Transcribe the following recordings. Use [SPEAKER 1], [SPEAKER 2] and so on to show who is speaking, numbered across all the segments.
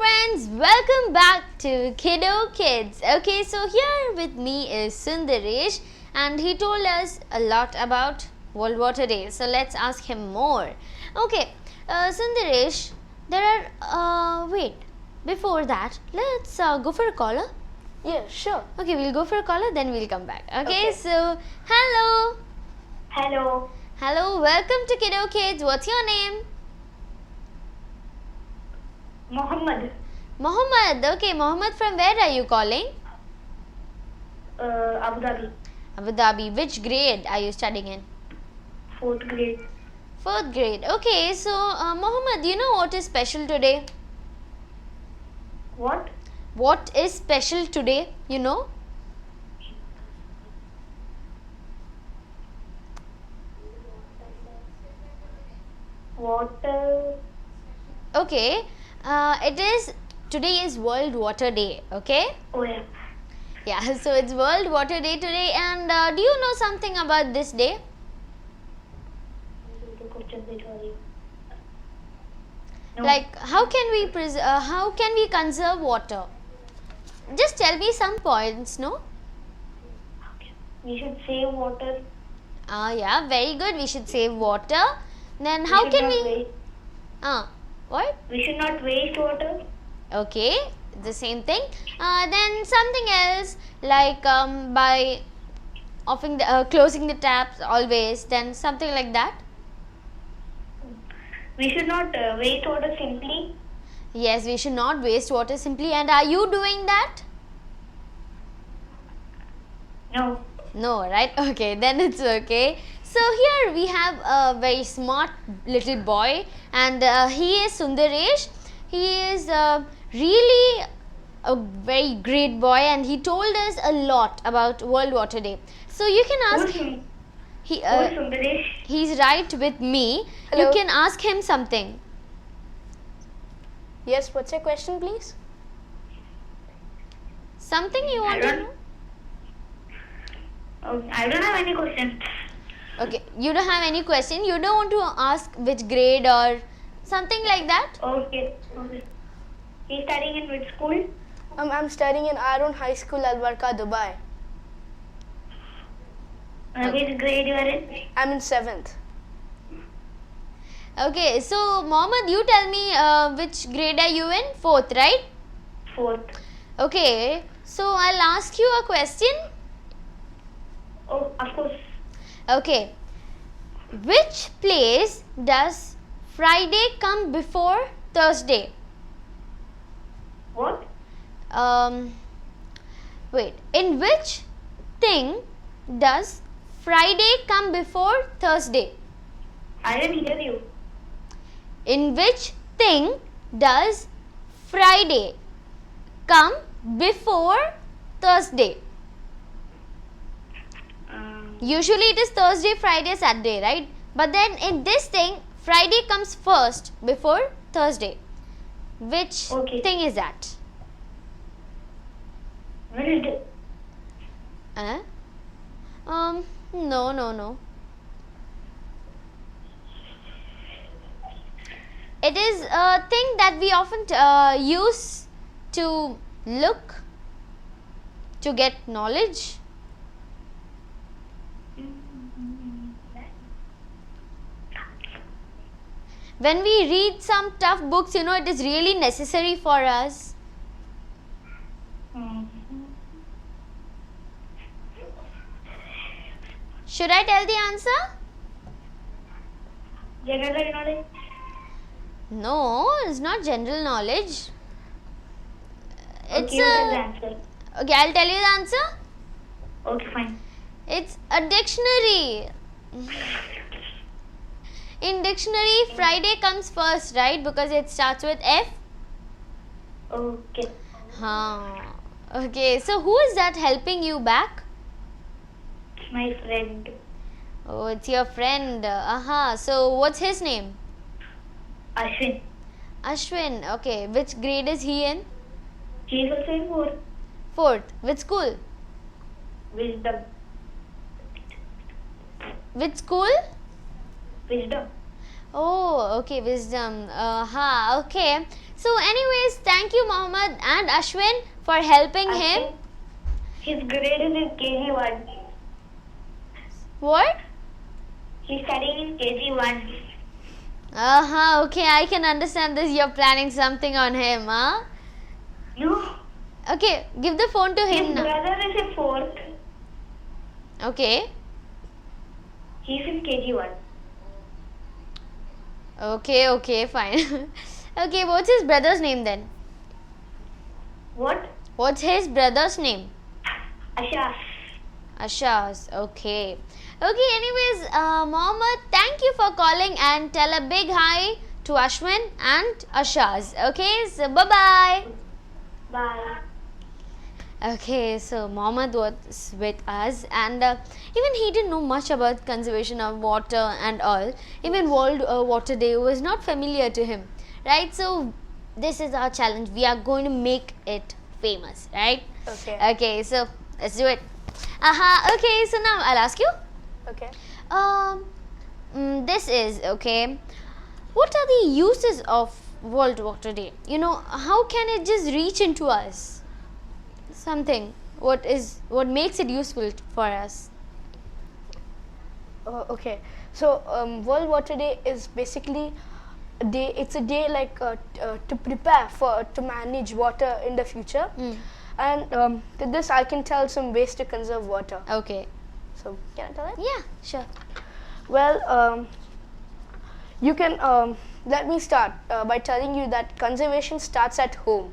[SPEAKER 1] friends, welcome back to Kiddo Kids. Okay, so here with me is Sundaresh and he told us a lot about World Water Day. So let's ask him more. Okay, Sundaresh, there are, before that, let's go for a caller.
[SPEAKER 2] Yeah, sure.
[SPEAKER 1] Okay, we'll go for a caller, then we'll come back. Okay. So, hello.
[SPEAKER 3] Hello,
[SPEAKER 1] Hello, welcome to Kiddo Kids. What's your name?
[SPEAKER 3] Mohammed.
[SPEAKER 1] Mohammed. Okay, Mohammed, from where are you calling?
[SPEAKER 3] Abu Dhabi,
[SPEAKER 1] Abu Dhabi. Which grade are you studying in?
[SPEAKER 3] 4th grade.
[SPEAKER 1] 4th grade. Okay, so Mohammed, you know what is special today?
[SPEAKER 3] What?
[SPEAKER 1] What is special today? You know?
[SPEAKER 3] Water.
[SPEAKER 1] Okay, today is World Water Day. Okay?
[SPEAKER 3] Oh yeah.
[SPEAKER 1] Yeah, so it's World Water Day today. And do you know something about this day?
[SPEAKER 3] The question is sorry. No.
[SPEAKER 1] Like, how can we conserve water? Just tell me some points, no?
[SPEAKER 3] We should save water.
[SPEAKER 1] Yeah, very good. We should save water. Then
[SPEAKER 3] We
[SPEAKER 1] how
[SPEAKER 3] should
[SPEAKER 1] can
[SPEAKER 3] not
[SPEAKER 1] we?
[SPEAKER 3] waste-
[SPEAKER 1] What?
[SPEAKER 3] We should not waste water.
[SPEAKER 1] Okay, the same thing. Then something else like by closing the taps always. Then something like that.
[SPEAKER 3] We should not waste water simply.
[SPEAKER 1] Yes, we should not waste water simply. And are you doing that?
[SPEAKER 3] No.
[SPEAKER 1] No, right? Okay, then it's okay. So here we have a very smart little boy, and he is Sundaresh. He is really a very great boy, and he told us a lot about World Water Day. So you can
[SPEAKER 3] Who
[SPEAKER 1] ask
[SPEAKER 3] is
[SPEAKER 1] him.
[SPEAKER 3] Who is Sundaresh?
[SPEAKER 1] He's right with me.
[SPEAKER 2] Hello.
[SPEAKER 1] You can ask him something.
[SPEAKER 2] Yes, what's your question, please?
[SPEAKER 1] Something you want to know?
[SPEAKER 3] Oh, I don't have any questions.
[SPEAKER 1] Okay, you don't have any question. You don't want to ask which grade or something like that?
[SPEAKER 3] Okay. Okay. He's studying in which school?
[SPEAKER 2] I'm studying in Arun High School, Al Barka, Dubai.
[SPEAKER 3] Which grade you are in?
[SPEAKER 2] I'm in 7th.
[SPEAKER 1] Okay, so Mohammed, you tell me which grade are you in? 4th, right?
[SPEAKER 3] 4th.
[SPEAKER 1] Okay, so I'll ask you a question.
[SPEAKER 3] Oh, of course.
[SPEAKER 1] Okay, which place does Friday come before Thursday?
[SPEAKER 3] What?
[SPEAKER 1] In which thing does Friday come before Thursday?
[SPEAKER 3] I didn't hear you.
[SPEAKER 1] In which thing does Friday come before Thursday? Usually it is Thursday, Friday, Saturday, right? But then in this thing, Friday comes first before Thursday. Which
[SPEAKER 3] Okay.
[SPEAKER 1] thing is that?
[SPEAKER 3] Wednesday.
[SPEAKER 1] No. It is a thing that we often use to look, to get knowledge. When we read some tough books, it is really necessary for us. Should I tell the answer?
[SPEAKER 3] General knowledge.
[SPEAKER 1] No, it's not general knowledge. It's
[SPEAKER 3] Okay, what is the answer?
[SPEAKER 1] okay, I'll tell you the answer.
[SPEAKER 3] Okay, fine.
[SPEAKER 1] It's a dictionary. In dictionary, Friday comes first, right? Because it starts with F.
[SPEAKER 3] Okay.
[SPEAKER 1] Okay, so who is that helping you back?
[SPEAKER 3] It's my friend.
[SPEAKER 1] Oh, it's your friend. So what's his name?
[SPEAKER 3] Ashwin.
[SPEAKER 1] Ashwin. Okay, which grade is he in?
[SPEAKER 3] He is also in 4th.
[SPEAKER 1] 4th. Which school?
[SPEAKER 3] Wisdom.
[SPEAKER 1] Which school?
[SPEAKER 3] Wisdom.
[SPEAKER 1] Oh, okay, wisdom. Okay. So anyways, thank you Mohammed and Ashwin for helping him.
[SPEAKER 3] His grade is in KG1.
[SPEAKER 1] What?
[SPEAKER 3] He's studying in KG1.
[SPEAKER 1] Okay, I can understand this. You're planning something on him, huh?
[SPEAKER 3] No,
[SPEAKER 1] Okay, give the phone to him
[SPEAKER 3] his
[SPEAKER 1] now.
[SPEAKER 3] brother is in 4th.
[SPEAKER 1] Okay.
[SPEAKER 3] He's in KG1.
[SPEAKER 1] Okay, fine. Okay, what's his brother's name then?
[SPEAKER 3] What?
[SPEAKER 1] What's his brother's name?
[SPEAKER 3] Ashas.
[SPEAKER 1] Ashaz. Okay. Okay, anyways, Mohammed, thank you for calling and tell a big hi to Ashwin and Ashaz. Okay, so bye-bye.
[SPEAKER 3] Bye.
[SPEAKER 1] Okay, so Mohammed was with us and even he didn't know much about conservation of water and all. Even World Water Day was not familiar to him, right? So this is our challenge. We are going to make it famous, right?
[SPEAKER 2] Okay.
[SPEAKER 1] Okay, so let's do it. Okay, so now I'll ask you.
[SPEAKER 2] Okay.
[SPEAKER 1] This is okay. What are the uses of World Water Day? You know, how can it just reach into us? Something. What makes it useful for us?
[SPEAKER 2] Okay. So World Water Day is basically a day. It's a day like to prepare to manage water in the future. And with this, I can tell some ways to conserve water.
[SPEAKER 1] Okay.
[SPEAKER 2] So can I tell it?
[SPEAKER 1] Yeah, sure.
[SPEAKER 2] Well, you can let me start by telling you that conservation starts at home.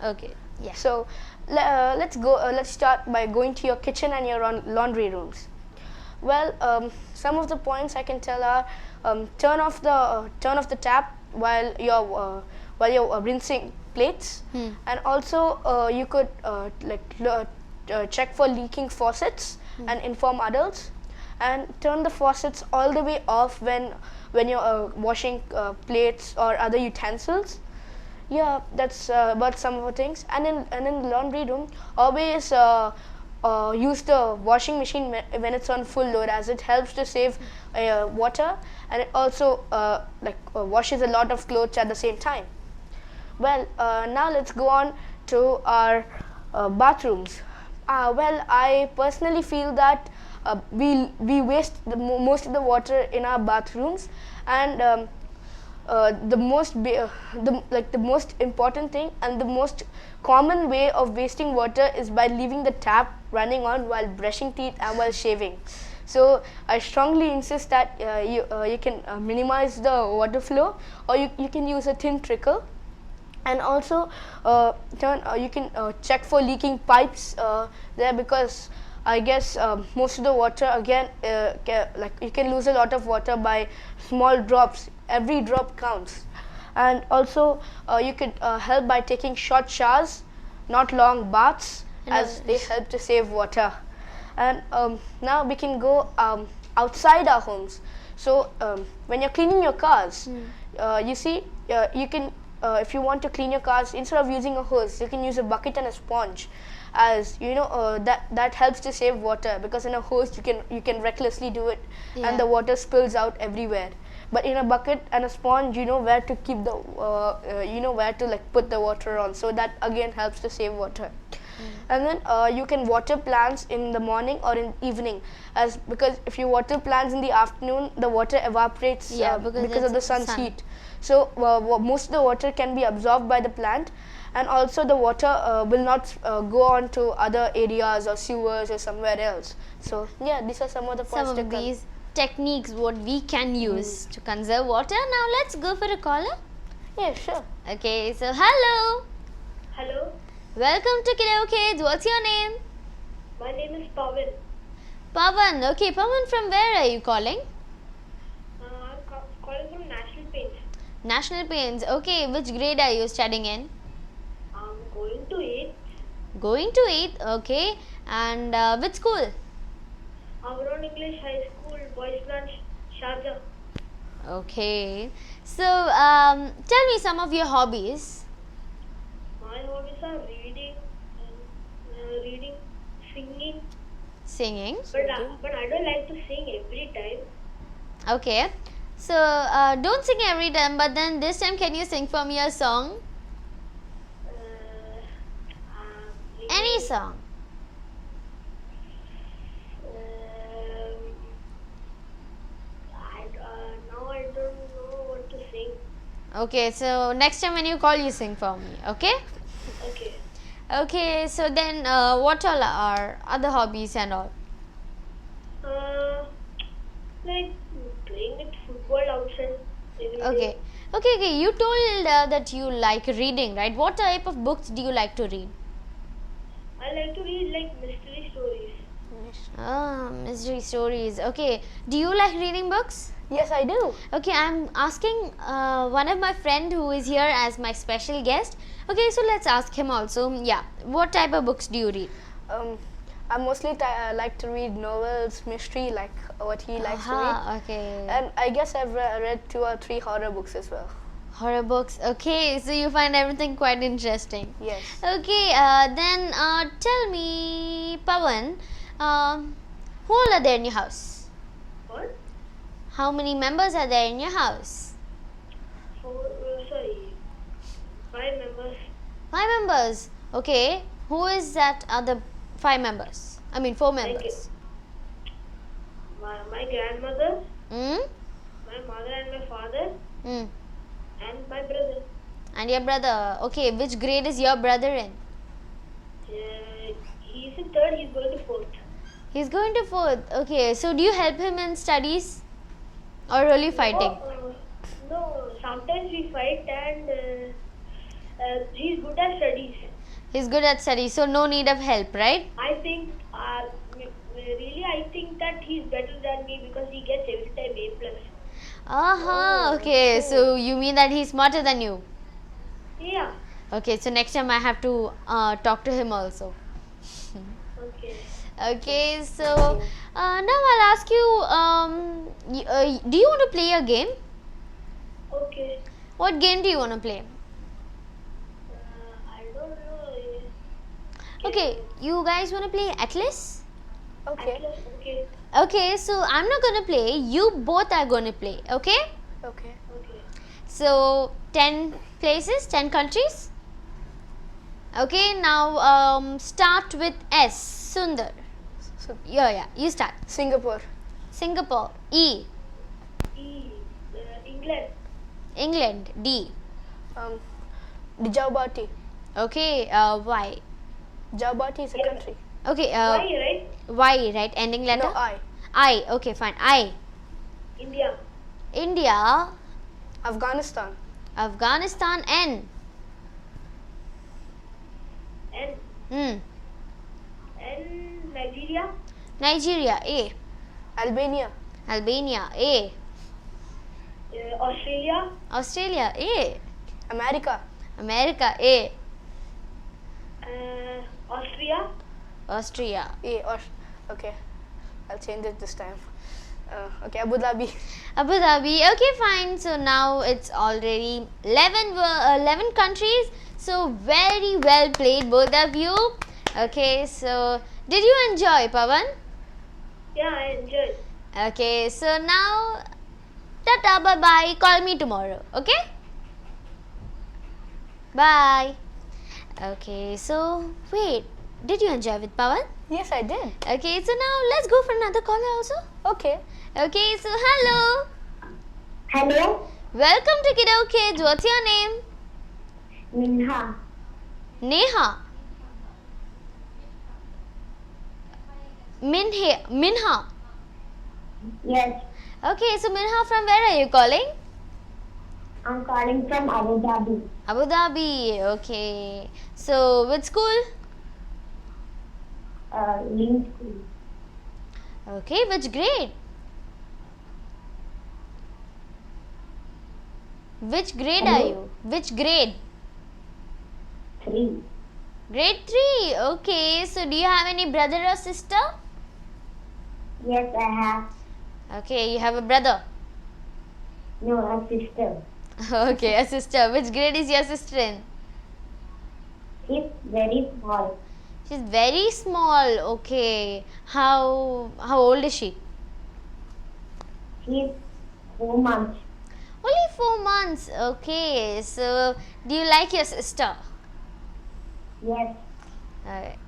[SPEAKER 1] Okay. Yeah.
[SPEAKER 2] So let's go. Let's start by going to your kitchen and your laundry rooms. Well, some of the points I can tell are turn off the tap while you're rinsing plates, and also you could check for leaking faucets and inform adults, and turn the faucets all the way off when you're washing plates or other utensils. Yeah, that's about some of the things. And in the laundry room, always use the washing machine when it's on full load, as it helps to save water, and it also washes a lot of clothes at the same time. Well, now let's go on to our bathrooms. Well, I personally feel that we waste most of the water in our bathrooms, and the most important thing and the most common way of wasting water is by leaving the tap running on while brushing teeth and while shaving. So I strongly insist that you can minimize the water flow, or you can use a thin trickle. And also you can check for leaking pipes there, because I guess most of the water again you can lose a lot of water by small drops. Every drop counts. And also you could help by taking short showers, not long baths, as they help to save water. And now we can go outside our homes. So when you're cleaning your cars, you see you can if you want to clean your cars, instead of using a hose, you can use a bucket and a sponge, as you know that helps to save water, because in a hose you can recklessly do it, and the water spills out everywhere. But in a bucket and a sponge, you know where to keep the where to put the water on, so that again helps to save water. And then you can water plants in the morning or in evening, because if you water plants in the afternoon, the water evaporates because of the sun's heat. So most of the water can be absorbed by the plant, and also the water will not go on to other areas or sewers or somewhere else. So yeah, these are some of the points.
[SPEAKER 1] Some of these techniques what we can use to conserve water. Now let's go for a caller.
[SPEAKER 2] Yeah, sure.
[SPEAKER 1] Okay, so hello.
[SPEAKER 3] Hello,
[SPEAKER 1] Welcome to Kiddo Kids. What's your name?
[SPEAKER 3] my name is Pawan.
[SPEAKER 1] Pawan. Okay, Pawan, from where are you calling?
[SPEAKER 3] I'm calling from National Paints.
[SPEAKER 1] National Paints. Okay, which grade are you studying in?
[SPEAKER 3] I'm going to 8th.
[SPEAKER 1] Going to 8th. Okay, and which school?
[SPEAKER 3] Around English High School, Boys Branch, Sharjah.
[SPEAKER 1] Okay, so tell me some of your hobbies.
[SPEAKER 3] My hobbies are reading, singing.
[SPEAKER 1] Singing.
[SPEAKER 3] But I don't like to sing every time.
[SPEAKER 1] Okay, so don't sing every time, but then this time can you sing for me a song? Any song.
[SPEAKER 3] Now I don't know what to sing.
[SPEAKER 1] Okay, so next time when you call, you sing for me. Okay.
[SPEAKER 3] Okay.
[SPEAKER 1] Okay, so then what all are other hobbies and all?
[SPEAKER 3] Like playing with football outside every day.
[SPEAKER 1] Okay. Okay. You told that you like reading, right? What type of books do you like to read?
[SPEAKER 3] I like to read like mystery stories.
[SPEAKER 1] Ah, mystery stories. Okay. Do you like reading books?
[SPEAKER 2] Yes, I do.
[SPEAKER 1] Okay, I'm asking one of my friend who is here as my special guest. Okay, so let's ask him also. Yeah, what type of books do you read?
[SPEAKER 2] I mostly like to read novels, mystery, like what he likes to read.
[SPEAKER 1] Aha, okay.
[SPEAKER 2] And I guess I've read 2 or 3 horror books as well.
[SPEAKER 1] Horror books. Okay, so you find everything quite interesting.
[SPEAKER 2] Yes.
[SPEAKER 1] Okay, then tell me, Pawan, who all are there in your house?
[SPEAKER 3] What?
[SPEAKER 1] How many members are there in your house?
[SPEAKER 3] Sorry. 5 members.
[SPEAKER 1] 5 members. Okay, who is that other 5 members? I mean 4 members.
[SPEAKER 3] My grandmother,
[SPEAKER 1] Hmm?
[SPEAKER 3] my mother and my father,
[SPEAKER 1] Hmm.
[SPEAKER 3] and my brother.
[SPEAKER 1] And your brother. Okay, which grade is your brother in?
[SPEAKER 3] He's in 3rd, he's going to 4th.
[SPEAKER 1] He's going to 4th. Okay, so do you help him in studies? Or only fighting?
[SPEAKER 3] No, sometimes we fight and he's good at studies.
[SPEAKER 1] He's good at studies, so no need of help, right?
[SPEAKER 3] I think, really, I think that he's better than me because he gets every time A plus.
[SPEAKER 1] Aha, okay. So you mean that he's smarter than you?
[SPEAKER 3] Yeah.
[SPEAKER 1] Okay, so next time I have to talk to him also.
[SPEAKER 3] Okay.
[SPEAKER 1] Okay, so now I'll ask you, do you want to play a game?
[SPEAKER 3] Okay.
[SPEAKER 1] What game do you want to play?
[SPEAKER 3] I don't know.
[SPEAKER 1] Okay, you guys want to play Atlas?
[SPEAKER 2] Okay.
[SPEAKER 3] Atlas, okay.
[SPEAKER 1] Okay, so I'm not going to play. You both are going to play, okay?
[SPEAKER 2] Okay.
[SPEAKER 3] Okay.
[SPEAKER 1] So 10 places, 10 countries. Okay, now start with S. Sundar.
[SPEAKER 2] So,
[SPEAKER 1] Yeah, you start.
[SPEAKER 2] Singapore.
[SPEAKER 1] Singapore. E.
[SPEAKER 3] England.
[SPEAKER 1] England. D.
[SPEAKER 2] Djibouti.
[SPEAKER 1] Okay, Y.
[SPEAKER 2] Djibouti is a
[SPEAKER 3] Yeah.
[SPEAKER 2] country.
[SPEAKER 1] Okay,
[SPEAKER 3] Why, right?
[SPEAKER 1] Y, right? Ending letter?
[SPEAKER 2] No, I.
[SPEAKER 1] I. Okay, fine. I.
[SPEAKER 3] India.
[SPEAKER 1] India.
[SPEAKER 2] Afghanistan.
[SPEAKER 1] Afghanistan. N.
[SPEAKER 3] And Nigeria.
[SPEAKER 1] Nigeria. A.
[SPEAKER 2] Albania.
[SPEAKER 1] Albania. A.
[SPEAKER 3] Australia.
[SPEAKER 1] Australia. A.
[SPEAKER 2] America.
[SPEAKER 1] America. A.
[SPEAKER 3] Austria.
[SPEAKER 1] Austria.
[SPEAKER 2] Okay. I'll change it this time. Okay, Abu Dhabi.
[SPEAKER 1] Abu Dhabi. Okay, fine. So now it's already 11 countries. So very well played, both of you. Okay, so did you enjoy, Pawan?
[SPEAKER 3] Yeah, I enjoyed.
[SPEAKER 1] Okay, so now tata, bye bye. Call me tomorrow. Okay? Bye. Okay, so wait. Did you enjoy with Pawan?
[SPEAKER 2] Yes, I did.
[SPEAKER 1] Okay, so now let's go for another caller also.
[SPEAKER 2] Okay.
[SPEAKER 1] Okay, so hello.
[SPEAKER 3] Hello.
[SPEAKER 1] Welcome to Kiddo Kids. What's your name?
[SPEAKER 3] Minha.
[SPEAKER 1] Neha. Minha.
[SPEAKER 3] Yes.
[SPEAKER 1] Okay, so Minha, from where are you calling?
[SPEAKER 3] I'm calling from Abu Dhabi.
[SPEAKER 1] Abu Dhabi. Okay. So, which school?
[SPEAKER 3] Link School.
[SPEAKER 1] Okay, which grade? Which grade are you? Which grade?
[SPEAKER 3] 3.
[SPEAKER 1] Grade 3. Okay, so do you have any brother or sister?
[SPEAKER 3] Yes, I have.
[SPEAKER 1] Okay, you have a brother.
[SPEAKER 3] No, a sister.
[SPEAKER 1] Okay, a sister. Which grade is your sister in?
[SPEAKER 3] She's very small.
[SPEAKER 1] She's very small. Okay. How old is she?
[SPEAKER 3] She's 4 months.
[SPEAKER 1] Only 4 months. Okay. So, do you like your sister?
[SPEAKER 3] Yes.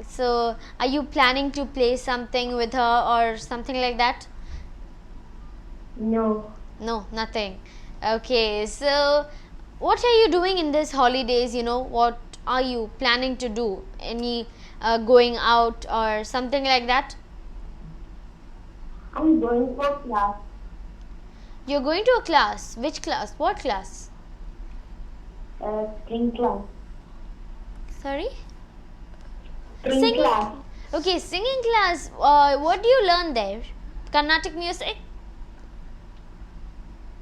[SPEAKER 1] So, are you planning to play something with her or something like that?
[SPEAKER 3] No.
[SPEAKER 1] No, nothing. Okay, so what are you doing in these holidays? What are you planning to do? Any going out or something like that?
[SPEAKER 3] I'm going for class.
[SPEAKER 1] You're going to a class. Which class? What class?
[SPEAKER 3] Spring class.
[SPEAKER 1] Sorry?
[SPEAKER 3] Spring
[SPEAKER 1] Singing.
[SPEAKER 3] class.
[SPEAKER 1] Okay, singing class. What do you learn there? Carnatic music?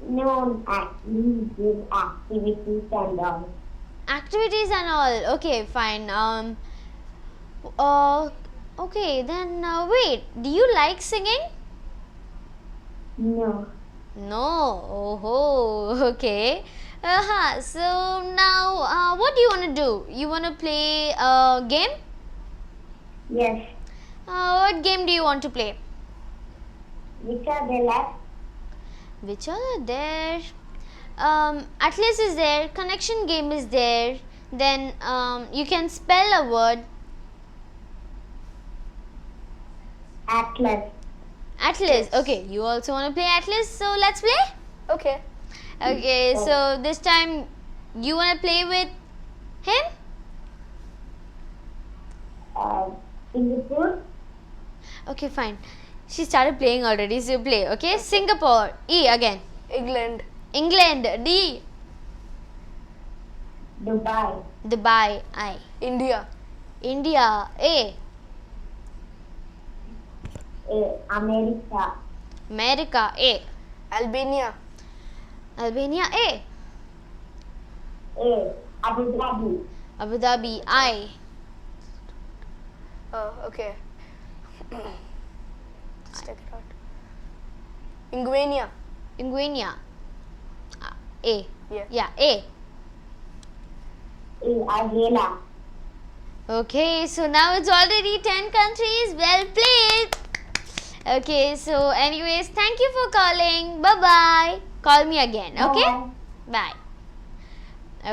[SPEAKER 3] No, we give activities and all.
[SPEAKER 1] Activities and all. Okay, fine. Okay, then wait. Do you like singing?
[SPEAKER 3] No.
[SPEAKER 1] No. Oh, okay. So now, what do you want to do? You want to play a game?
[SPEAKER 3] Yes.
[SPEAKER 1] What game do you want to play?
[SPEAKER 3] Which are the left?
[SPEAKER 1] Which are there? Atlas is there. Connection game is there. Then you can spell a word.
[SPEAKER 3] Atlas.
[SPEAKER 1] Atlas.
[SPEAKER 2] Yes.
[SPEAKER 1] Okay, you also want to play Atlas, so let's play.
[SPEAKER 2] Okay.
[SPEAKER 1] Okay, so this time you want to play with him?
[SPEAKER 3] Singapore.
[SPEAKER 1] Okay, fine. She started playing already, so you play. Okay, Singapore. E again.
[SPEAKER 2] England.
[SPEAKER 1] England. D.
[SPEAKER 3] Dubai.
[SPEAKER 1] Dubai. I.
[SPEAKER 2] India.
[SPEAKER 1] India. A.
[SPEAKER 3] America.
[SPEAKER 1] America. A.
[SPEAKER 2] Albania.
[SPEAKER 1] Albania. A.
[SPEAKER 3] Abu Dhabi.
[SPEAKER 1] Abu Dhabi. I.
[SPEAKER 2] Okay. Let's check it out. Ingvenia.
[SPEAKER 1] Ingvenia. A.
[SPEAKER 2] Yeah.
[SPEAKER 1] Yeah. A.
[SPEAKER 3] Argela.
[SPEAKER 1] Okay, so now it's already 10 countries. Well played. Okay, so anyways, thank you for calling. Bye-bye. Call me again, okay?
[SPEAKER 3] Bye.
[SPEAKER 1] Bye.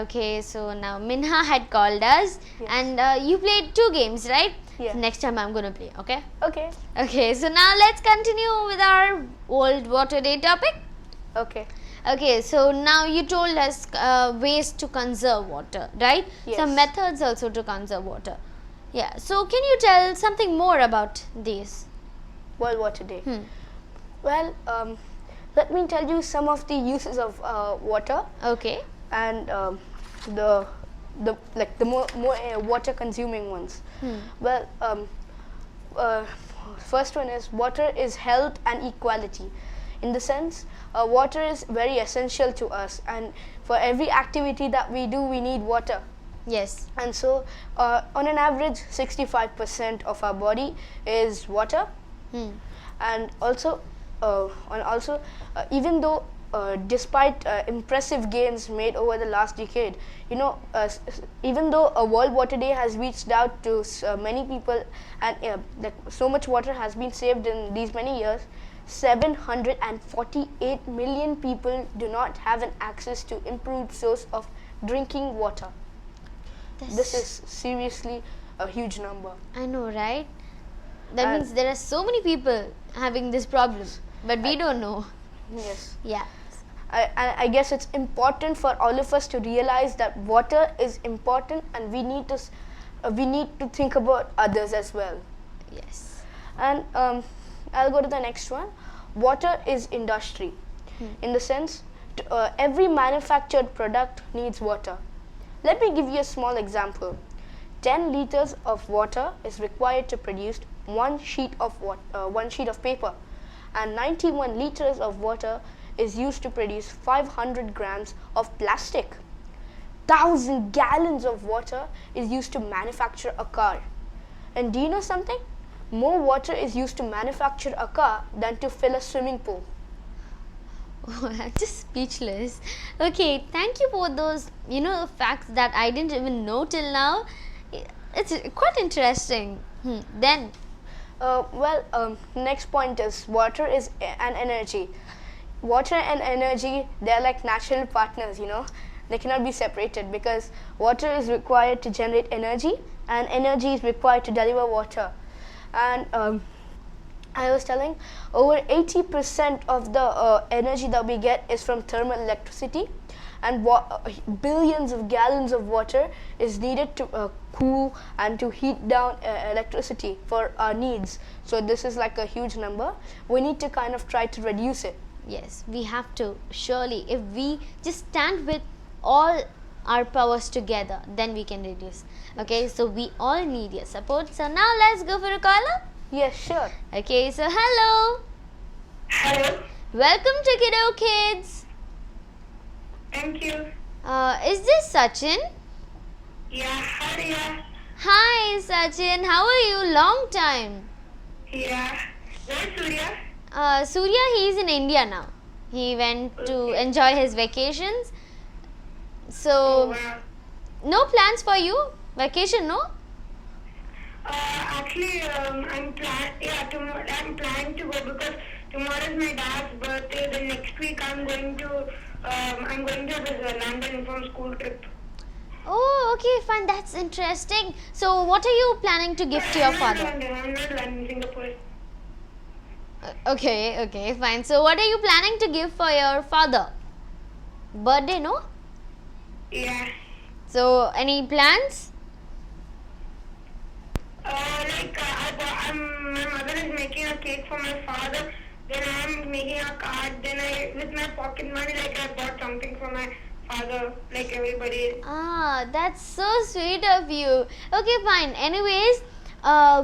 [SPEAKER 1] Okay, so now Minha had called us.
[SPEAKER 2] Yes.
[SPEAKER 1] And you played 2 games, right?
[SPEAKER 2] Yeah.
[SPEAKER 1] So next time I'm going to play, okay?
[SPEAKER 2] Okay.
[SPEAKER 1] Okay, so now let's continue with our World Water Day topic.
[SPEAKER 2] Okay.
[SPEAKER 1] Okay, so now you told us ways to conserve water, right?
[SPEAKER 2] Yes.
[SPEAKER 1] Some methods also to conserve water. Yeah, so can you tell something more about these?
[SPEAKER 2] World Water Day. Well, let me tell you some of the uses of water
[SPEAKER 1] Okay.
[SPEAKER 2] and the more water consuming ones. Well, first one is water is health and equality. In the sense, water is very essential to us, and for every activity that we do, we need water.
[SPEAKER 1] Yes.
[SPEAKER 2] And so, on an average, 65% of our body is water. And also, even though despite impressive gains made over the last decade, even though a World Water Day has reached out to many people, and so much water has been saved in these many years, 748 million people do not have an access to improved source of drinking water. This is seriously a huge number.
[SPEAKER 1] I know, right? That
[SPEAKER 2] And-
[SPEAKER 1] means there are so many people having this problem, but we don't know.
[SPEAKER 2] Yes.
[SPEAKER 1] Yeah.
[SPEAKER 2] I guess it's important for all of us to realize that water is important, and we need to think about others as well.
[SPEAKER 1] Yes.
[SPEAKER 2] And I'll go to the next one. Water is industry. In the sense, every manufactured product needs water. Let me give you a small example. 10 liters of water is required to produce one sheet of paper, and 91 liters of water is used to produce 500 grams of plastic. 1,000 gallons of water is used to manufacture a car. And do you know something? More water is used to manufacture a car than to fill a swimming pool.
[SPEAKER 1] Oh, I'm just speechless. Okay, thank you for those, facts that I didn't even know till now. It's quite interesting. Then,
[SPEAKER 2] Next point is water is an energy. Water and energy, they're like natural partners, They cannot be separated because water is required to generate energy, and energy is required to deliver water. And I was telling, over 80% of the energy that we get is from thermal electricity, and billions of gallons of water is needed to cool and to heat down electricity for our needs. So this is like a huge number. We need to kind of try to reduce it.
[SPEAKER 1] Yes, we have to. Surely, if we just stand with all our powers together, then we can reduce. Okay, so we all need your support. So now let's go for a caller.
[SPEAKER 2] Yes, sure.
[SPEAKER 1] Okay, so hello.
[SPEAKER 3] Hello.
[SPEAKER 1] Welcome to Kiddo Kids.
[SPEAKER 3] Thank you.
[SPEAKER 1] Is this Sachin?
[SPEAKER 3] Yeah, Haria.
[SPEAKER 1] Hi Sachin, how are you? Long time.
[SPEAKER 3] Yeah. Where's Surya?
[SPEAKER 1] Surya, he is in India now. He went to enjoy his vacations. So,
[SPEAKER 3] Wow.
[SPEAKER 1] no plans for you? Vacation, no?
[SPEAKER 3] Actually, I'm planning to go because tomorrow is my dad's birthday. Then next week I'm going to this London for school trip.
[SPEAKER 1] Oh, okay, fine. That's interesting. So, what are you planning to give to your father?
[SPEAKER 3] I'm not London, Singapore.
[SPEAKER 1] Okay, fine. So, what are you planning to give for your father? Birthday, no?
[SPEAKER 3] Yeah.
[SPEAKER 1] So, any plans?
[SPEAKER 3] My mother is making a cake for my father. Then I'm making a card. Then with my pocket money, I bought something for my father, like everybody.
[SPEAKER 1] Ah, that's so sweet of you. Okay, fine. Anyways,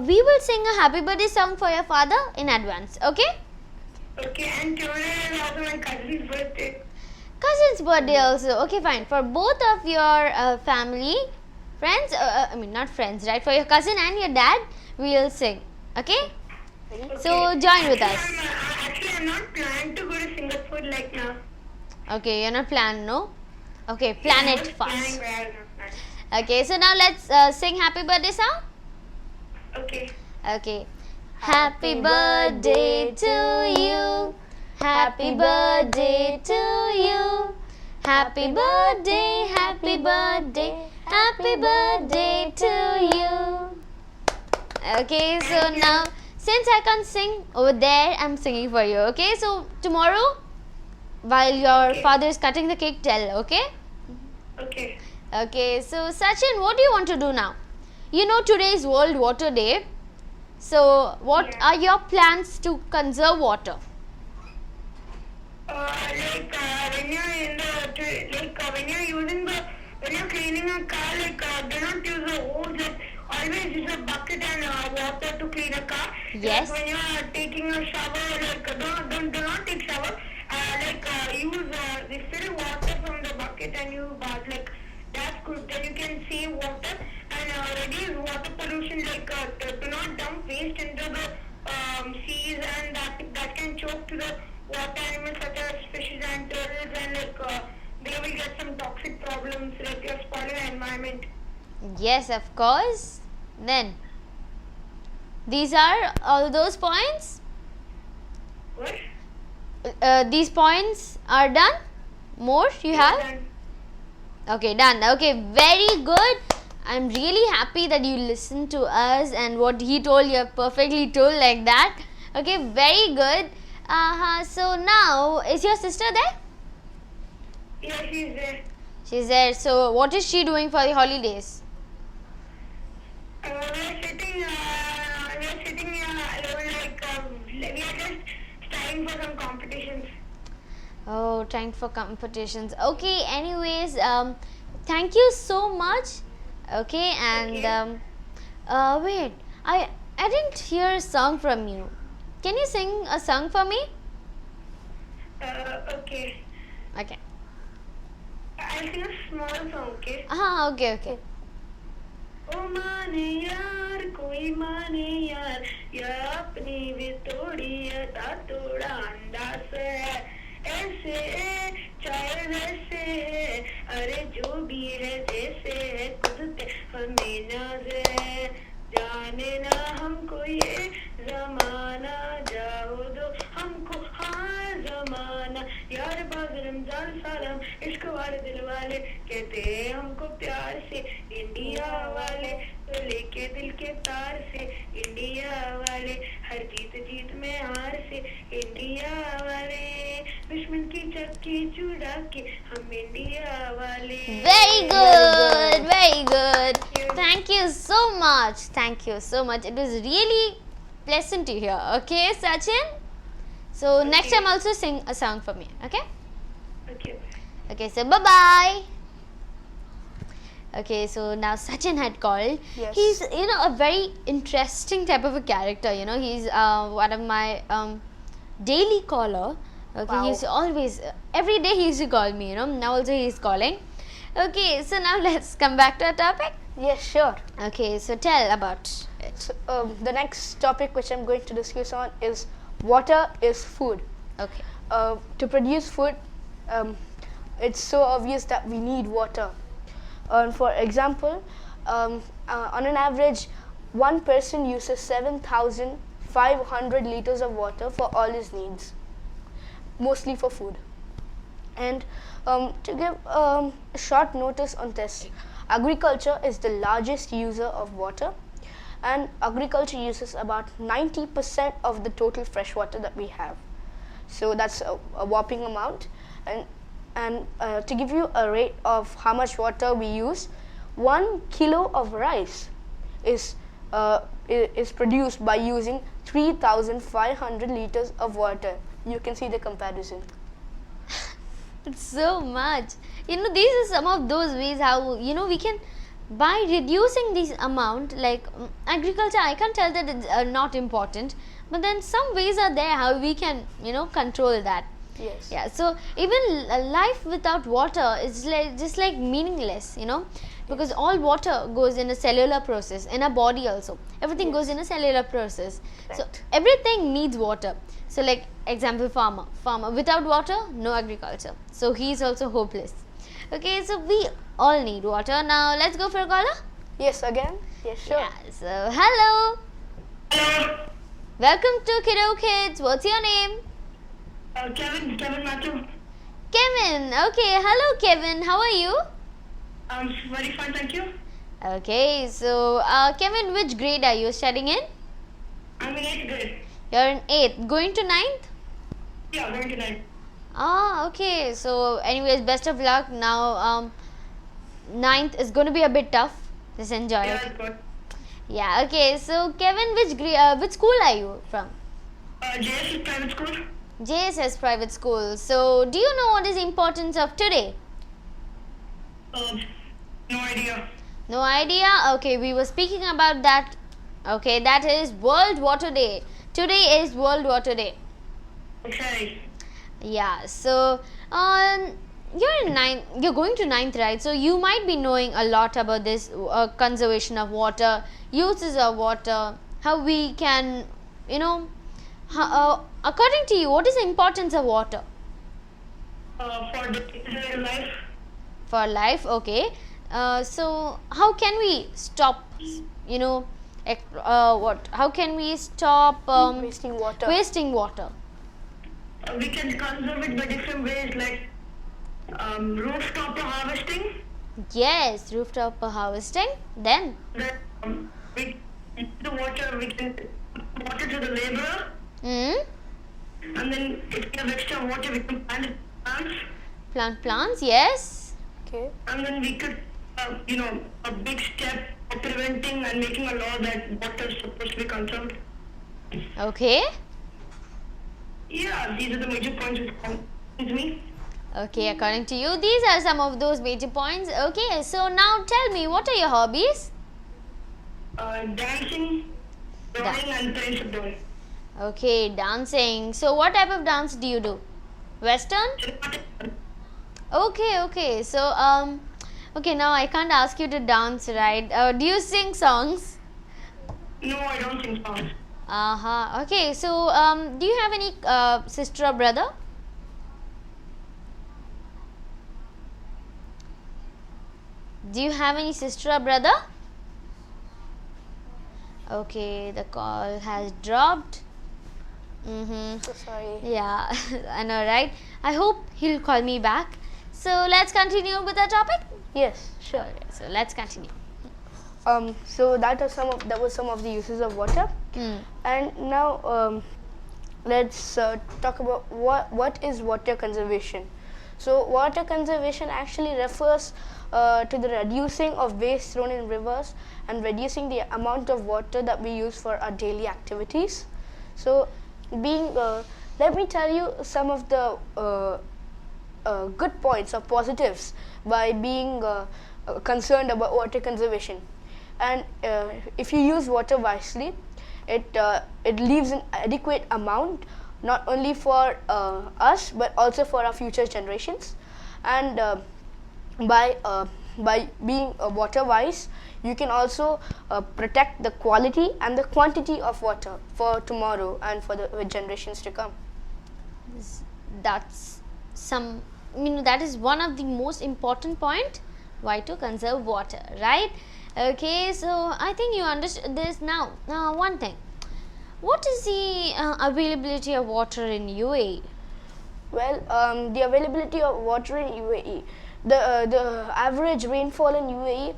[SPEAKER 1] we will sing a happy birthday song for your father in advance. Okay?
[SPEAKER 3] Okay, and tomorrow is also my cousin's birthday.
[SPEAKER 1] Cousin's birthday also. Okay, fine. For both of your family, friends, not friends, right? For your cousin and your dad, we'll sing. Okay? So join with us.
[SPEAKER 3] I'm not planning to go to Singapore like now.
[SPEAKER 1] Okay, you're not planning, no? Okay, plan it fast.
[SPEAKER 3] Planning, but I'm not planning.
[SPEAKER 1] Okay, so now let's sing happy birthday song.
[SPEAKER 3] Okay.
[SPEAKER 1] Okay. Happy birthday to you. Happy birthday to you. Happy birthday, happy birthday, happy birthday to you. Okay, so now since I can't sing over there, I'm singing for you. Okay, so tomorrow while your father is cutting the cake, tell, okay?
[SPEAKER 3] Okay.
[SPEAKER 1] Okay, so Sachin, what do you want to do now? You know today is World Water Day. So what
[SPEAKER 3] Yeah.
[SPEAKER 1] are your plans to conserve water?
[SPEAKER 3] When you're cleaning a car, do not use a hose. Always use a bucket and water to clean a car.
[SPEAKER 1] Yes.
[SPEAKER 3] When you're taking a shower, do not take shower. Use the fill water from the bucket and you bath. That's good. Then you can save water and reduce water pollution. Do not dump waste into the seas, and that can choke to the water animals such as fishes and turtles, and they will get some toxic problems, you're spoiling the environment.
[SPEAKER 1] Yes, of course. Then these are all those points.
[SPEAKER 3] What?
[SPEAKER 1] These points are done. More you have?
[SPEAKER 3] Done.
[SPEAKER 1] Okay, done. Okay, very good. I'm really happy that you listened to us and what he told, you have perfectly told like that. Okay, very good. So now, is your sister there?
[SPEAKER 3] Yeah, she's there.
[SPEAKER 1] She's there. So what is she doing for the holidays?
[SPEAKER 3] We're sitting alone, we are just studying for some competitions.
[SPEAKER 1] Oh, trying for competitions. Okay, anyways, thank you so much. Okay, and wait, I didn't hear a song from you. Can you sing a song for me?
[SPEAKER 3] Okay.
[SPEAKER 1] Okay.
[SPEAKER 3] I'll sing a small song, okay?
[SPEAKER 1] Okay.
[SPEAKER 3] ओ माने यार कोई माने यार या अपनी भी थोड़ी अदा थोड़ा अंदाज है ऐसे चाहे वैसे है अरे जो भी है जैसे है खुद पे हमें नाज है जाने ना हमको ये जमाना जाओ दो हमको हाँ जमाना यार बाग रमजान सालम इश्क वाले दिल वाले कहते हैं हमको प्यार से इंडिया वाले तो लेके दिल के तार से इंडिया वाले, हर जीत जीत में हार से इंडिया वाले, दुश्मन की चक्की चुड़ा के हम इंडिया वाले.
[SPEAKER 1] Very good, very good. Thank you so much. Thank you so much. It was really pleasant to hear. Okay, Sachin? So next time also sing a song for me. Okay?
[SPEAKER 3] Okay.
[SPEAKER 1] Okay, so bye bye. Okay, so now Sachin had called.
[SPEAKER 2] Yes.
[SPEAKER 1] He's a very interesting type of a character. He's one of my daily caller. Okay,
[SPEAKER 2] Wow.
[SPEAKER 1] he used to always every day he used to call me. Now also he's calling. Okay, so now let's come back to our topic.
[SPEAKER 2] Yes, sure.
[SPEAKER 1] Okay, so tell about it.
[SPEAKER 2] So, the next topic which I'm going to discuss on is water is food.
[SPEAKER 1] Okay.
[SPEAKER 2] To produce food, it's so obvious that we need water. For example, on an average, one person uses 7,500 liters of water for all his needs, mostly for food. And to give a short notice on this, agriculture is the largest user of water, and agriculture uses about 90% of the total fresh water that we have. So that's a whopping amount. And to give you a rate of how much water we use, 1 kilo of rice is produced by using 3,500 liters of water. You can see the comparison.
[SPEAKER 1] It's so much. These are some of those ways how we can, by reducing this amount, like agriculture, I can't tell that it's not important, but then some ways are there how we can control that.
[SPEAKER 2] Yes.
[SPEAKER 1] Yeah, so even life without water is just like meaningless, because all water goes in a cellular process, in a body also. Everything goes in a cellular process. So
[SPEAKER 2] Right.
[SPEAKER 1] everything needs water. So like example, farmer without water, no agriculture. So he's also hopeless. Okay, so we all need water. Now let's go for a caller.
[SPEAKER 2] Yes, again? Yes, sure.
[SPEAKER 1] Yeah, so hello.
[SPEAKER 3] Hello.
[SPEAKER 1] Welcome to Kiddo Kids. What's your name?
[SPEAKER 3] Kevin Matthew.
[SPEAKER 1] Kevin. Okay, hello Kevin. How are you?
[SPEAKER 3] Very fine, thank you.
[SPEAKER 1] Okay, so Kevin, which grade are you studying in?
[SPEAKER 3] I'm in 8th grade.
[SPEAKER 1] You're in 8th, going to 9th?
[SPEAKER 3] Yeah, going to 9th.
[SPEAKER 1] Ah, okay. So, anyways, best of luck. Now, 9th is going to be a bit tough. Just enjoy
[SPEAKER 3] Yeah,
[SPEAKER 1] it.
[SPEAKER 3] it's good.
[SPEAKER 1] Yeah. Okay. So, Kevin, which school are you from?
[SPEAKER 3] JS private school.
[SPEAKER 1] JSS private school. So, do you know what is the importance of today?
[SPEAKER 3] No idea.
[SPEAKER 1] No idea? Okay, we were speaking about that. Okay, that is World Water Day. Today is World Water Day.
[SPEAKER 3] Okay.
[SPEAKER 1] Yeah, so you're going to 9th, right? So you might be knowing a lot about this conservation of water, uses of water, how we can, according to you, what is the importance of water
[SPEAKER 3] For the life.
[SPEAKER 1] for life? Okay, so how can we stop, how can we stop
[SPEAKER 2] Wasting water.
[SPEAKER 1] wasting water?
[SPEAKER 3] We can conserve it by different ways like rooftop harvesting.
[SPEAKER 1] Yes, rooftop harvesting. Then,
[SPEAKER 3] Then we the water, we can water to the laborer, and then if we have extra water, we can plant it plants,
[SPEAKER 1] plant plants. Yes.
[SPEAKER 2] Okay.
[SPEAKER 3] and then we could, a big step of preventing and making a law that water is supposed to be conserved.
[SPEAKER 1] Okay.
[SPEAKER 3] Yeah, these are the major points which come to me.
[SPEAKER 1] Okay, according to you, these are some of those major points. Okay, so now tell me, what are your hobbies?
[SPEAKER 3] Dancing, drawing, and playing football.
[SPEAKER 1] Okay, dancing. So, what type of dance do you do? Western? Okay. So, okay, now I can't ask you to dance, right? Do you sing songs?
[SPEAKER 3] No, I don't sing songs.
[SPEAKER 1] Okay, so do you have any sister or brother? Do you have any sister or brother? Okay, the call has dropped.
[SPEAKER 2] So sorry.
[SPEAKER 1] Yeah, I know, right? I hope he'll call me back. So let's continue with our topic.
[SPEAKER 2] Yes, sure.
[SPEAKER 1] Okay, so let's continue.
[SPEAKER 2] So that was some of the uses of water. And now let's talk about what is water conservation. So water conservation actually refers to the reducing of waste thrown in rivers and reducing the amount of water that we use for our daily activities. So let me tell you some of the good points or positives by being concerned about water conservation. And if you use water wisely, it leaves an adequate amount not only for us but also for our future generations. And by being water wise, you can also protect the quality and the quantity of water for tomorrow and for the generations to come.
[SPEAKER 1] That's that is one of the most important point, why to conserve water, right? Okay, so I think you understood this now. Now one thing, what is the availability of water in UAE?
[SPEAKER 2] Well, the availability of water in UAE, the average rainfall in UAE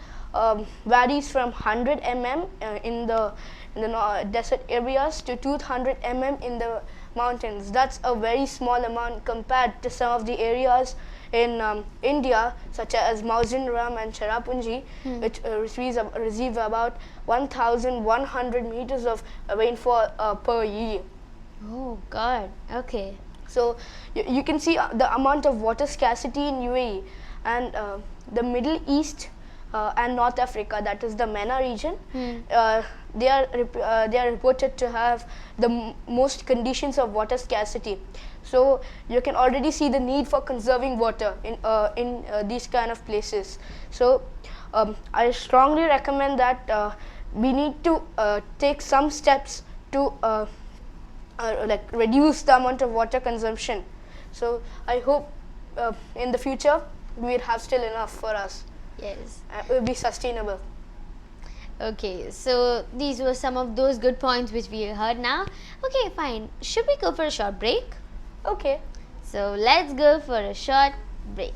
[SPEAKER 2] varies from 100 mm in the desert areas to 200 mm in the mountains. That's a very small amount compared to some of the areas in India, such as Mauzinram and Cherrapunji, which receive about 1,100 meters of rainfall per year.
[SPEAKER 1] Oh God, okay.
[SPEAKER 2] So you can see the amount of water scarcity in UAE. And the Middle East and North Africa, that is the MENA region, they are reported to have the most conditions of water scarcity. So you can already see the need for conserving water in these kind of places. So I strongly recommend that we need to take some steps to like reduce the amount of water consumption. So I hope in the future we'll have still enough for us.
[SPEAKER 1] Yes.
[SPEAKER 2] It will be sustainable.
[SPEAKER 1] Okay, so these were some of those good points which we heard now. Okay, fine. Should we go for a short break?
[SPEAKER 2] Okay.
[SPEAKER 1] So let's go for a short break.